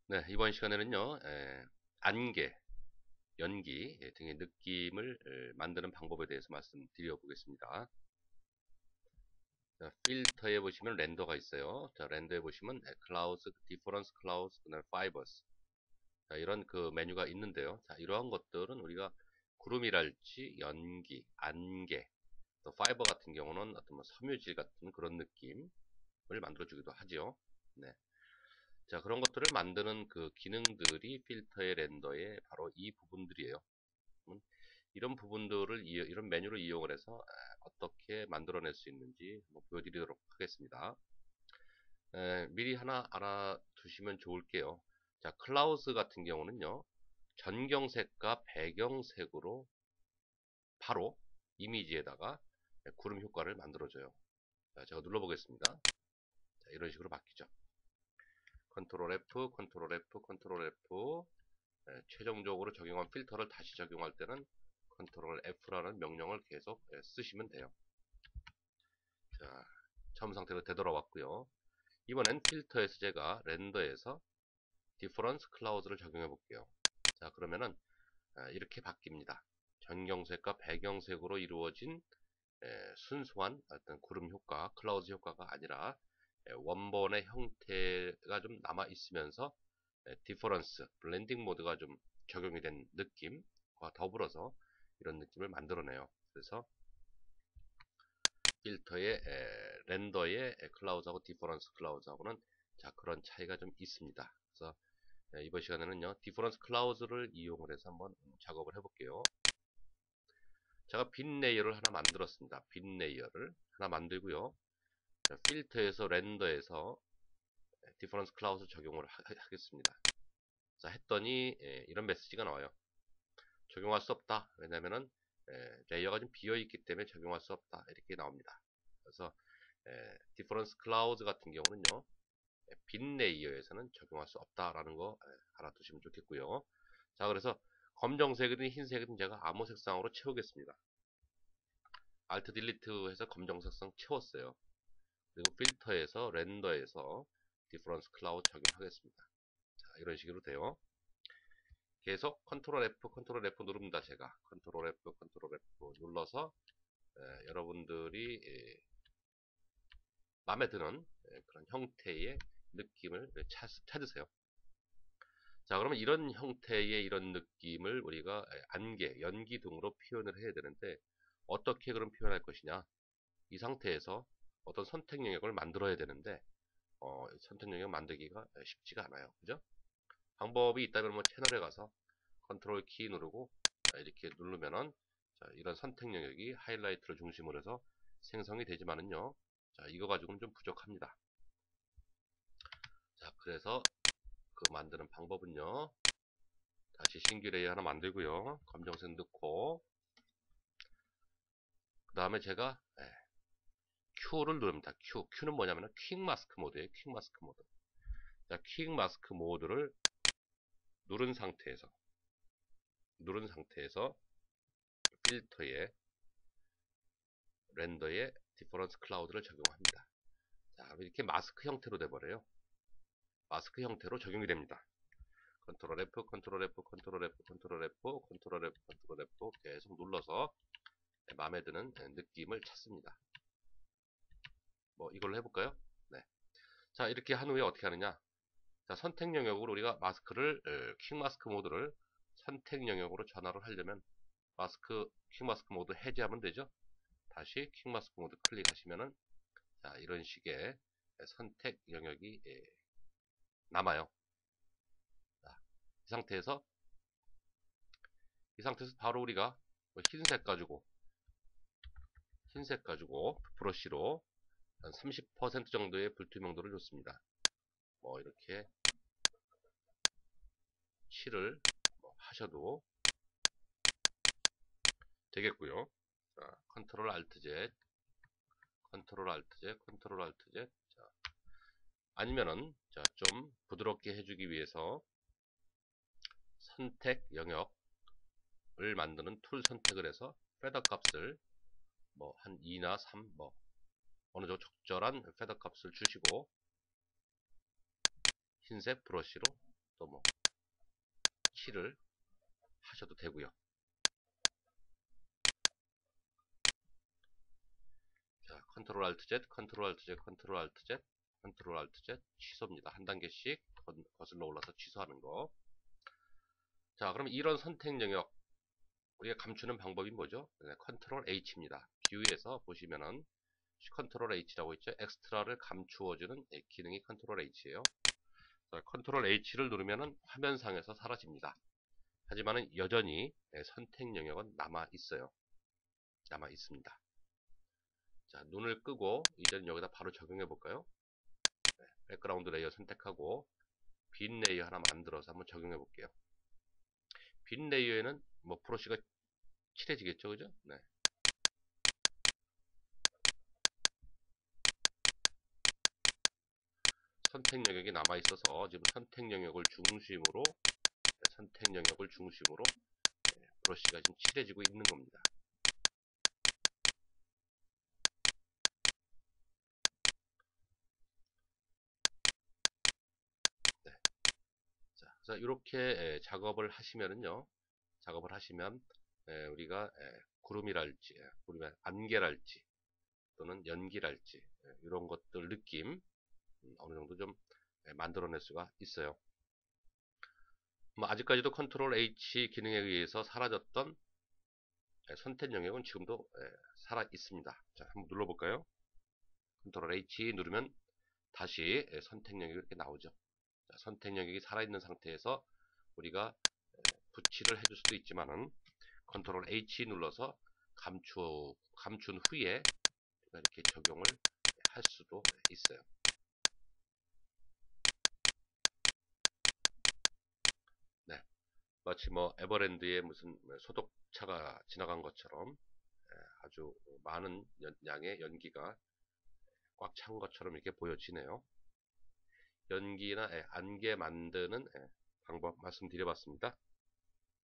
네, 이번 시간에는요, 안개, 연기 등의 느낌을 만드는 방법에 대해서 말씀드려 보겠습니다. 자, 필터에 보시면 렌더가 있어요. 자, 렌더에 보시면 클라우드, 디퍼런스 클라우드, 그다음에 파이버스. 자, 이런 그 메뉴가 있는데요. 자, 이러한 것들은 우리가 구름이랄지 연기, 안개, 또 파이버 같은 경우는 어떤 뭐 섬유질 같은 그런 느낌을 만들어 주기도 하지요. 네. 자, 그런 것들을 만드는 그 기능들이 필터의 렌더의 바로 이 부분들이에요. 이런 부분들을 이런 메뉴를 이용을 해서 어떻게 만들어낼 수 있는지 한번 보여드리도록 하겠습니다. 미리 하나 알아두시면 좋을게요. 자, 클라우스 같은 경우는요, 전경색과 배경색으로 바로 이미지에다가 구름 효과를 만들어줘요. 자, 제가 눌러보겠습니다. 자, 이런 식으로 바뀌죠. 컨트롤 F, 컨트롤 F, 컨트롤 F. 최종적으로 적용한 필터를 다시 적용할 때는 컨트롤 F라는 명령을 계속 쓰시면 돼요. 자, 처음 상태로 되돌아왔고요. 이번엔 필터에서 제가 렌더에서 디퍼런스 클라우드를 적용해 볼게요. 자, 그러면은 이렇게 바뀝니다. 전경색과 배경색으로 이루어진 순수한 어떤 구름 효과, 클라우드 효과가 아니라 원본의 형태가 좀 남아 있으면서 디퍼런스, 블렌딩 모드가 좀 적용이 된 느낌과 더불어서 이런 느낌을 만들어내요. 그래서 필터의 렌더의 클라우드하고 디퍼런스 클라우드하고는 자, 그런 차이가 좀 있습니다. 그래서 이번 시간에는요, 디퍼런스 클라우드를 이용을 해서 한번 작업을 해볼게요. 제가 빈 레이어를 하나 만들었습니다. 빈 레이어를 하나 만들고요. 자, 필터에서 렌더에서 디퍼런스 클라우드 적용을 하겠습니다. 자, 했더니 이런 메시지가 나와요. 적용할 수 없다. 왜냐면은 레이어가 좀 비어 있기 때문에 적용할 수 없다. 이렇게 나옵니다. 그래서 디퍼런스 클라우드 같은 경우는요, 빈 레이어에서는 적용할 수 없다라는 거 알아두시면 좋겠고요. 자, 그래서 검정색이든 흰색이든 제가 아무 색상으로 채우겠습니다. Alt 딜리트 해서 검정 색상 채웠어요. 그리고 필터에서 렌더에서 디퍼런스 클라우드 적용하겠습니다. 자, 이런 식으로 돼요. 계속 컨트롤 F 누릅니다. 제가 컨트롤 F 눌러서 여러분들이 마음에 드는 그런 형태의 느낌을 찾으세요. 자, 그러면 이런 형태의 이런 느낌을 우리가 안개, 연기 등으로 표현을 해야 되는데 어떻게 그럼 표현할 것이냐? 이 상태에서 어떤 선택 영역을 만들어야 되는데 선택 영역 만들기가 쉽지가 않아요. 그죠? 방법이 있다면 뭐 채널에 가서 컨트롤 키 누르고 이렇게 누르면은 자, 이런 선택 영역이 하이라이트를 중심으로 해서 생성이 되지만은요. 자, 이거 가지고는 좀 부족합니다. 자, 그래서 그 만드는 방법은요. 다시 신규 레이어 하나 만들고요. 검정색 넣고 그 다음에 제가 Q를 누릅니다. Q는 뭐냐면 퀵 마스크 모드예요. 퀵 마스크 모드. 자, 퀵 마스크 모드를 누른 상태에서 필터에 렌더에 디퍼런스 클라우드를 적용합니다. 자, 이렇게 마스크 형태로 돼버려요. 마스크 형태로 적용이 됩니다. 컨트롤 F, 컨트롤 F, 컨트롤 F, 컨트롤 F, 컨트롤 F, 컨트롤 F 계속 눌러서 마음에 드는 느낌을 찾습니다. 뭐 이걸로 해볼까요? 네. 자, 이렇게 한 후에 어떻게 하느냐? 자, 선택 영역으로 우리가 마스크를 퀵 마스크 모드를 선택 영역으로 전환을 하려면 퀵 마스크 모드 해제하면 되죠. 다시 퀵 마스크 모드 클릭하시면은 자, 이런 식의 선택 영역이 남아요. 자, 이 상태에서 바로 우리가 뭐 흰색 가지고 브러쉬로 한 30% 정도의 불투명도를 줬습니다. 뭐 이렇게 칠을 뭐 하셔도 되겠고요. 자, 컨트롤 알트 Z, 컨트롤 알트 Z, 컨트롤 알트 Z. 자, 아니면은 자, 좀 부드럽게 해주기 위해서 선택 영역을 만드는 툴 선택을 해서 페더 값을 뭐 한 2나 3, 뭐 어느 정도 적절한 페더 값을 주시고 흰색 브러쉬로 또 뭐 키를 하셔도 되고요. 자, 컨트롤 알트 Z, 컨트롤 알트 Z, 컨트롤 알트 Z, 컨트롤 알트 Z 취소입니다. 한 단계씩 거슬러 올라서 취소하는 거. 자, 그럼 이런 선택 영역 우리가 감추는 방법이 뭐죠? 네, 컨트롤 H입니다. 뷰에서 보시면은 컨트롤 H라고 있죠? 엑스트라를 감추어주는 기능이 컨트롤 H예요. 컨트롤 H를 누르면은 화면상에서 사라집니다. 하지만은 여전히 선택 영역은 남아 있어요. 남아 있습니다. 자, 눈을 끄고 이제는 여기다 바로 적용해 볼까요? 네, 백그라운드 레이어 선택하고 빈 레이어 하나 만들어서 한번 적용해 볼게요. 빈 레이어에는 뭐 브러쉬가 칠해지겠죠, 그죠? 네. 선택 영역이 남아 있어서 지금 선택 영역을 중심으로 브러쉬가 지금 칠해지고 있는 겁니다. 네. 자, 그래서 이렇게 작업을 하시면은요. 작업을 하시면 우리가 구름이랄지, 구름의 안개랄지 또는 연기랄지 이런 것들 느낌 어느 정도 좀 만들어낼 수가 있어요. 뭐 아직까지도 컨트롤 H 기능에 의해서 사라졌던 선택 영역은 지금도 살아 있습니다. 자, 한번 눌러볼까요? 컨트롤 H 누르면 다시 선택 영역이 이렇게 나오죠. 자, 선택 영역이 살아있는 상태에서 우리가 붙이를 해줄 수도 있지만은 컨트롤 H 눌러서 감춘 후에 이렇게 적용을 할 수도 있어요. 네. 마치 뭐 에버랜드에 무슨 소독차가 지나간 것처럼 아주 많은 양의 연기가 꽉 찬 것처럼 이렇게 보여지네요. 연기나 안개 만드는 방법 말씀드려봤습니다.